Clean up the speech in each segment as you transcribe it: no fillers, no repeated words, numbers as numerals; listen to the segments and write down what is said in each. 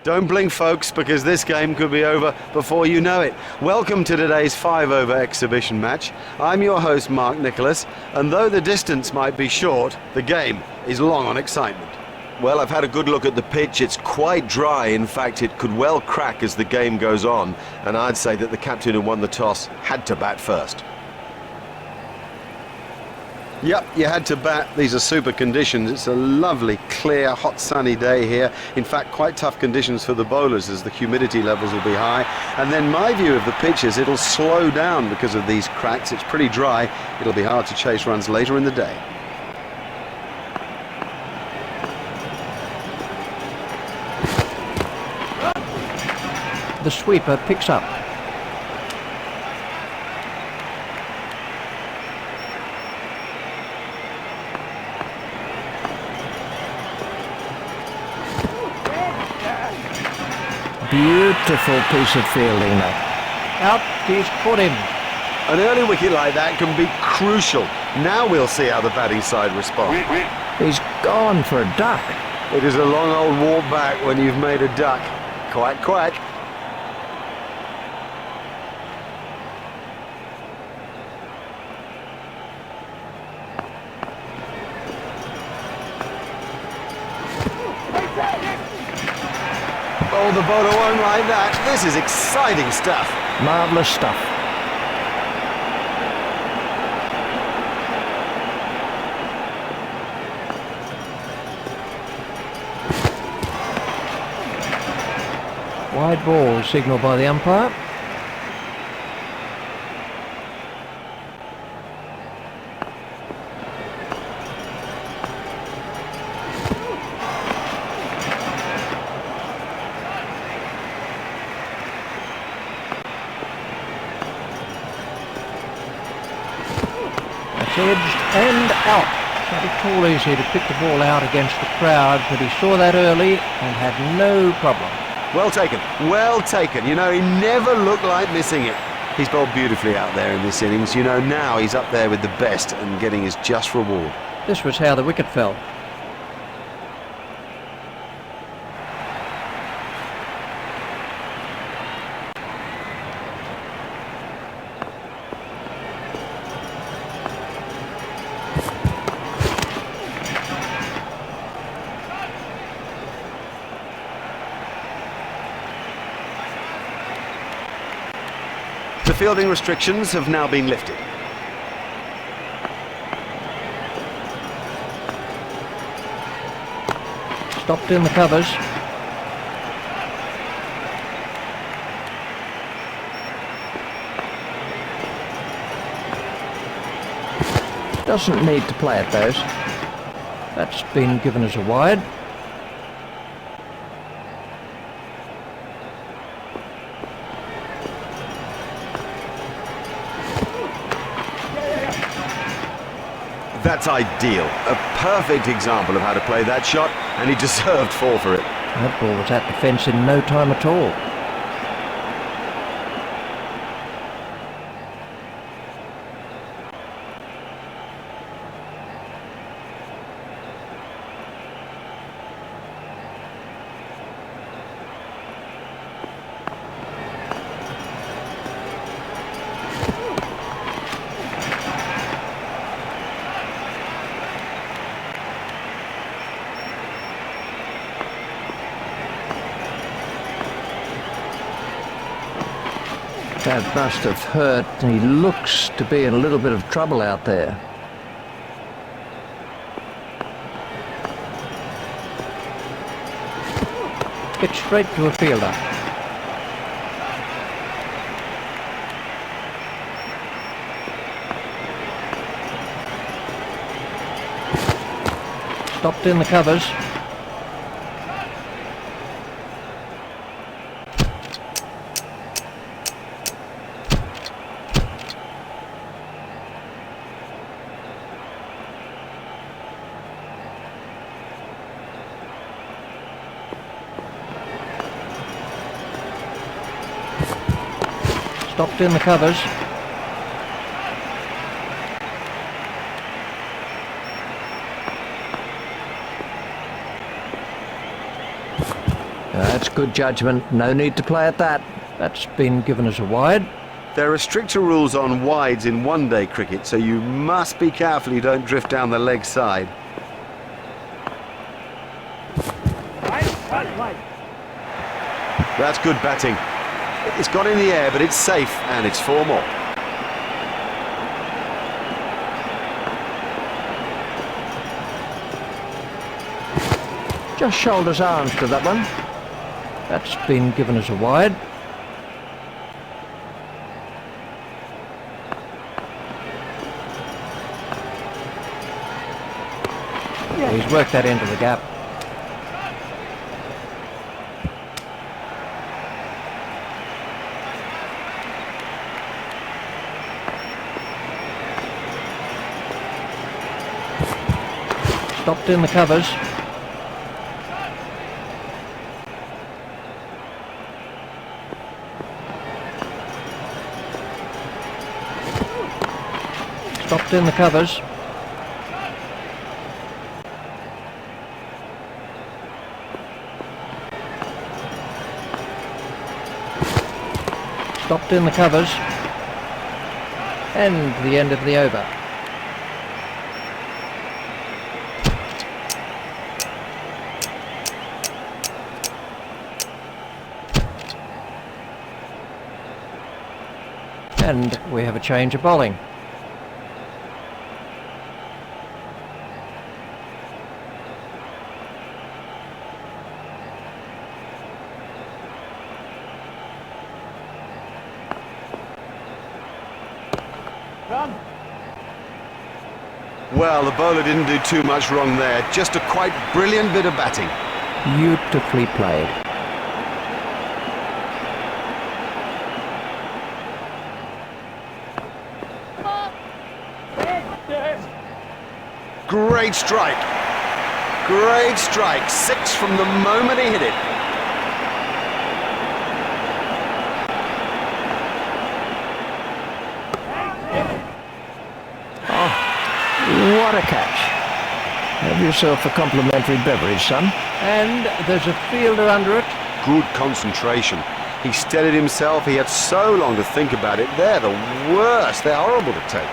Don't blink, folks, because this game could be over before you know it. Welcome to today's 5-over exhibition match. I'm your host, Mark Nicholas, and though the distance might be short, the game is long on excitement. Well, I've had a good look at the pitch. It's quite dry. In fact, it could well crack as the game goes on, and I'd say that the captain who won the toss had to bat first. Yep, you had to bat. These are super conditions. It's a lovely, clear, hot, sunny day here. In fact, quite tough conditions for the bowlers as the humidity levels will be high. And then my view of the pitch is it'll slow down because of these cracks. It's pretty dry. It'll be hard to chase runs later in the day. The sweeper picks up. Beautiful piece of fielding there. Out, he's caught him. An early wicket like that can be crucial. Now we'll see how the batting side responds. He's gone for a duck. It is a long old walk back when you've made a duck. Quack, quack. Oh, the bowler won't like that. This is exciting stuff. Marvellous stuff. Wide ball signalled by the umpire. Edged and out. Not at all easy to pick the ball out against the crowd, but he saw that early and had no problem. Well taken, well taken. You know, he never looked like missing it. He's bowled beautifully out there in this innings. You know, now he's up there with the best and getting his just reward. This was how the wicket fell. The fielding restrictions have now been lifted. Stopped in the covers. Doesn't need to play it, those. That's been given as a wide. That's ideal. A perfect example of how to play that shot, and he deserved 4 for it. That ball was at the fence in no time at all. That must have hurt. He looks to be in a little bit of trouble out there. Hit straight to a fielder. Stopped in the covers. Stopped in the covers. That's good judgment. No need to play at that. That's been given as a wide. There are stricter rules on wides in one-day cricket, so you must be careful you don't drift down the leg side. That's good batting. It's got in the air, but it's safe, and it's 4 more. Just shoulders arms to that one. That's been given as a wide. He's worked that into the gap. Stopped in the covers. Stopped in the covers. Stopped in the covers. And the end of the over. And we have a change of bowling. Well, the bowler didn't do too much wrong there. Just a quite brilliant bit of batting. Beautifully played. Great strike. Great strike. 6 from the moment he hit it. What a catch. Have yourself a complimentary beverage, son. And there's a fielder under it. Good concentration. He steadied himself. He had so long to think about it. They're the worst. They're horrible to take.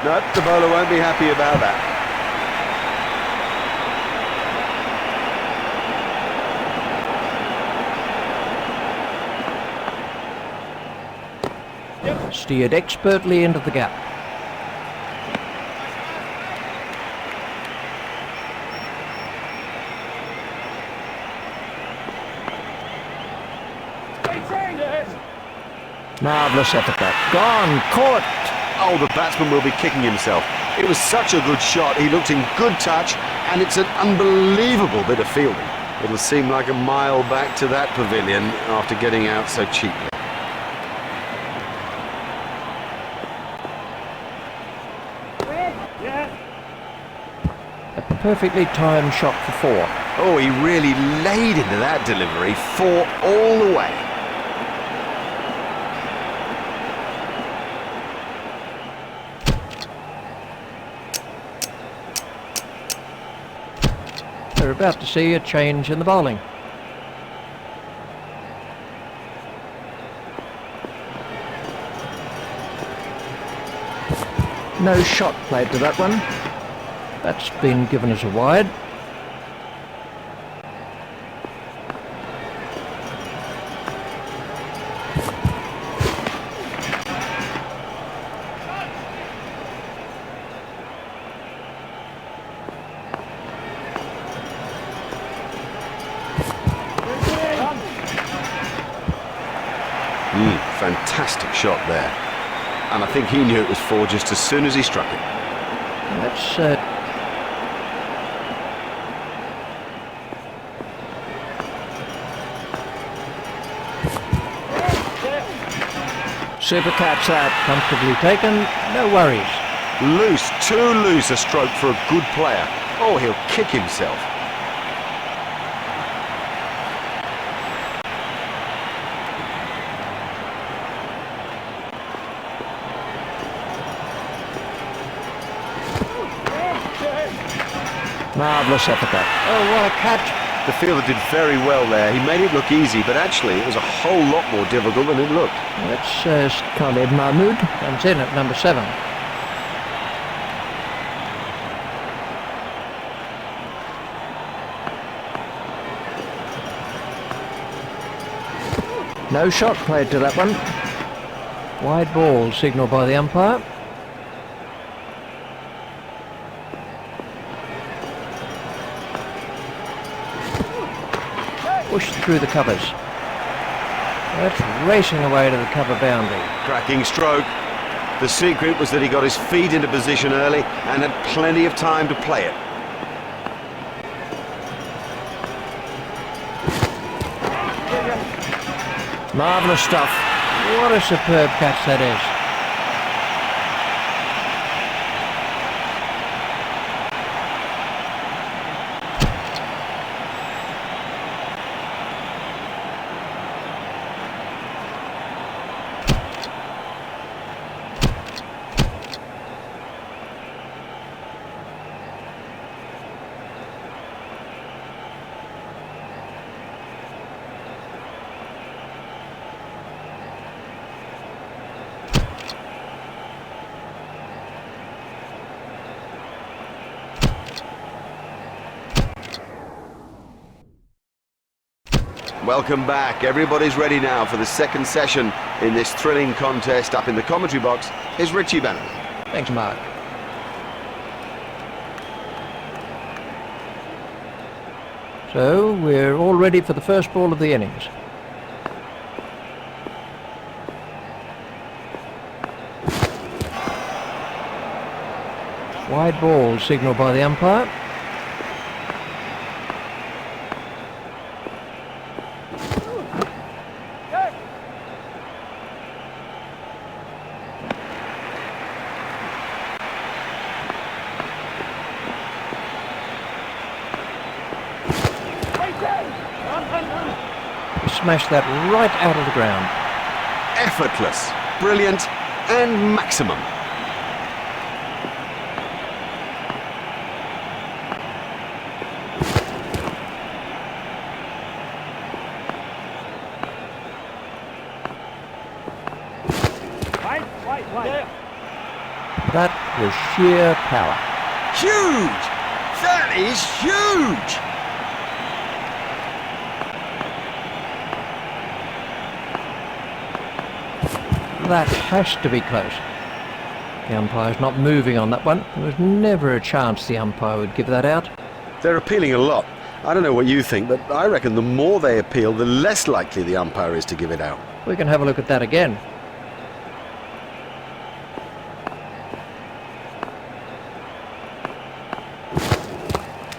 No, the bowler won't be happy about that. Steered expertly into the gap. Marvellous effort that. Gone, caught. Oh, the batsman will be kicking himself. It was such a good shot. He looked in good touch, and it's an unbelievable bit of fielding. It'll seem like a mile back to that pavilion after getting out so cheaply. A perfectly timed shot for 4. Oh, he really laid into that delivery. 4 all the way. We're about to see a change in the bowling. No shot played to that one. That's been given as a wide. Fantastic shot there. And I think he knew it was 4 just as soon as he struck it. That's super catch that. Comfortably taken. No worries. Loose, too loose a stroke for a good player. Oh, he'll kick himself. Marvellous effort that. Oh, what a catch. The fielder did very well there. He made it look easy, but actually it was a whole lot more difficult than it looked. That's Khalid Mahmood. Comes in at number 7. No shot played to that one. Wide ball signalled by the umpire. Pushed through the covers. That's racing away to the cover boundary. Cracking stroke. The secret was that he got his feet into position early and had plenty of time to play it. Marvellous stuff. What a superb catch that is. Welcome back. Everybody's ready now for the second session in this thrilling contest. Up in the commentary box is Richie Bannon. Thanks, Mark. So, we're all ready for the first ball of the innings. Wide ball signalled by the umpire. Smashed that right out of the ground. Effortless, brilliant, and maximum. That was sheer power. Huge! That is huge! That has to be close. The umpire's not moving on that one. There was never a chance the umpire would give that out. They're appealing a lot. I don't know what you think, but I reckon the more they appeal, the less likely the umpire is to give it out. We can have a look at that again.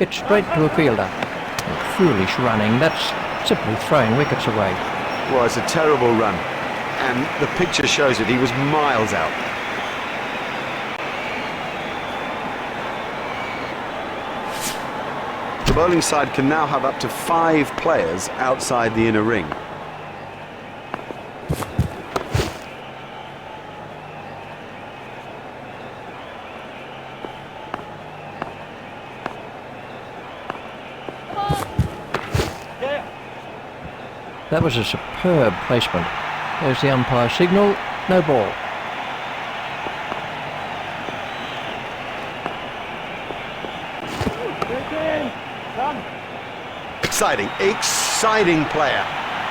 It's straight to a fielder. Foolish running. That's simply throwing wickets away. Well, it's a terrible run, and the picture shows it. He was miles out. The bowling side can now have up to 5 players outside the inner ring. That was a superb placement. There's the umpire signal. No ball. Exciting player.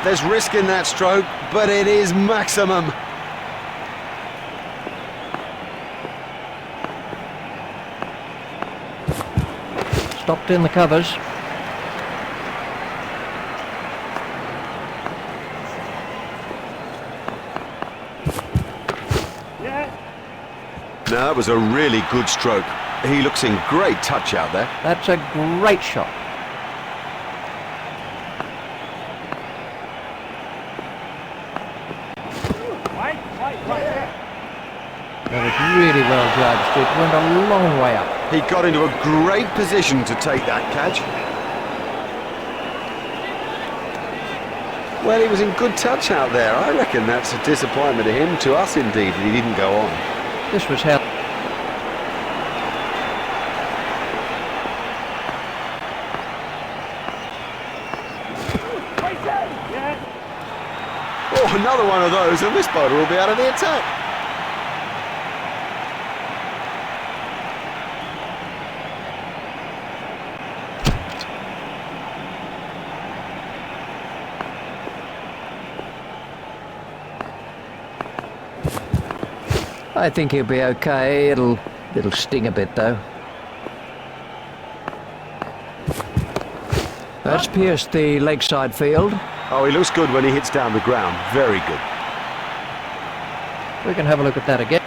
There's risk in that stroke, but it is maximum. Stopped in the covers. No, that was a really good stroke. He looks in great touch out there. That's a great shot. That was really well judged. It went a long way up. He got into a great position to take that catch. Well, he was in good touch out there. I reckon that's a disappointment to him, to us indeed, that he didn't go on. This was how... Oh, another one of those, and this bowler will be out of the attack. I think he'll be okay. It'll sting a bit though. That's pierced the leg side field. Oh, he looks good when he hits down the ground. Very good. We can have a look at that again.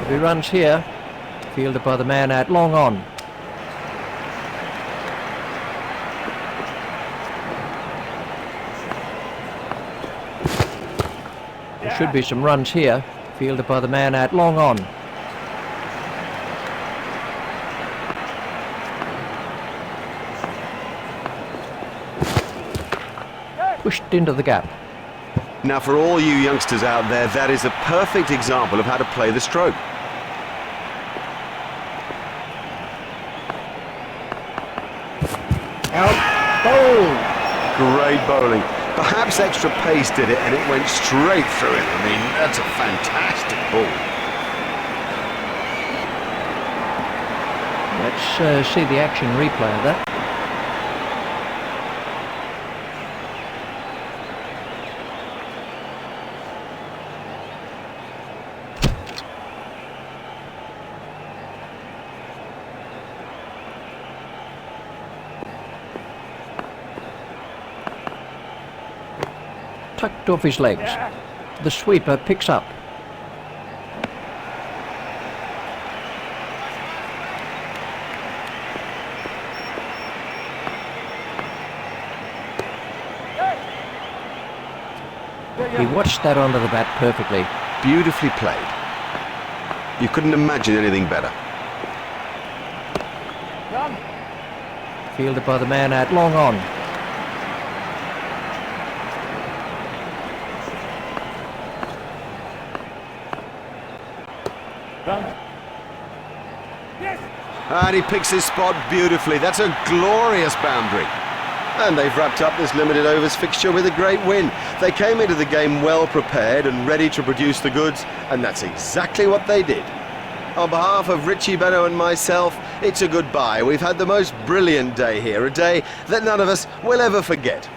If he runs here, fielded by the man out long on. There should be some runs here, fielded by the man out long on. Pushed into the gap. Now, for all you youngsters out there, that is a perfect example of how to play the stroke. Out. Bowled. Great bowling. Perhaps extra pace did it, and it went straight through him. I mean, that's a fantastic ball. Let's see the action replay of that. Tucked off his legs. The sweeper picks up. He watched that onto the bat perfectly. Beautifully played. You couldn't imagine anything better. Fielded by the man out long on. And he picks his spot beautifully. That's a glorious boundary. And they've wrapped up this limited overs fixture with a great win. They came into the game well prepared and ready to produce the goods, and that's exactly what they did. On behalf of Richie Benno and myself, it's a goodbye. We've had the most brilliant day here, a day that none of us will ever forget.